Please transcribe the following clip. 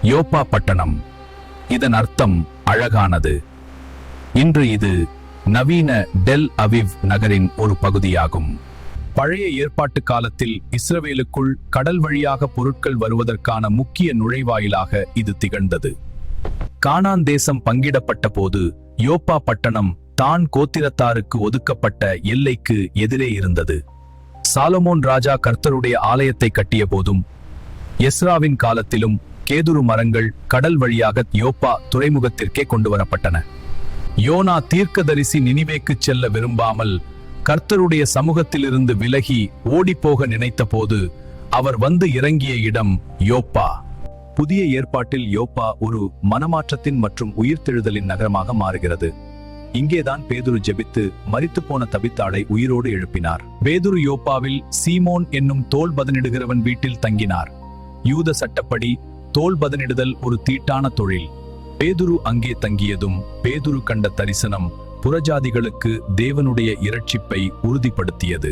யோப்பா பட்டணம். இதன் அர்த்தம் அழகானது. இன்று இது நவீன டெல் அவிவ் நகரின் ஒரு பகுதியாகும். பழைய ஏற்பாட்டு காலத்தில் இஸ்ரவேலுக்குள் கடல் வழியாக பொருட்கள் வருவதற்கான முக்கிய நுழைவாயிலாக இது திகழ்ந்தது. கானான் தேசம் பங்கிடப்பட்ட போது யோப்பா பட்டணம் தான் கோத்திரத்தாருக்கு ஒதுக்கப்பட்ட எல்லைக்கு எதிரே இருந்தது. சாலமோன் ராஜா கர்த்தருடைய ஆலயத்தை கட்டிய போதும் எஸ்ராவின் காலத்திலும் கேதுரு மரங்கள் கடல் வழியாக யோப்பா துறைமுகத்திற்கே கொண்டு வரப்பட்டன. யோனா தீர்க்கதரிசி நினிவேக்கு செல்ல விரும்பாமல் கர்த்தருடைய சமூகத்திலிருந்து விலகி ஓடிப்போக நினைத்த போது அவர் வந்து இறங்கிய இடம் யோப்பா. புதிய ஏற்பாட்டில் யோப்பா ஒரு மனமாற்றத்தின் மற்றும் உயிர்த்தெழுதலின் நகரமாக மாறுகிறது. இங்கேதான் பேதுரு ஜெபித்து மரித்துப்போன தபித்தாளை உயிரோடு எழுப்பினார். பேதுரு யோப்பாவில் சீமோன் என்னும் தோல் பதனிடுகிறவன் வீட்டில் தங்கினார். யூத சட்டப்படி தோல் பதனிடுதல் ஒரு தீட்டான தொழில். பேதுரு அங்கே தங்கியதும் பேதுரு கண்ட தரிசனம் புறஜாதிகளுக்கு தேவனுடைய இரட்சிப்பை உறுதிப்படுத்தியது.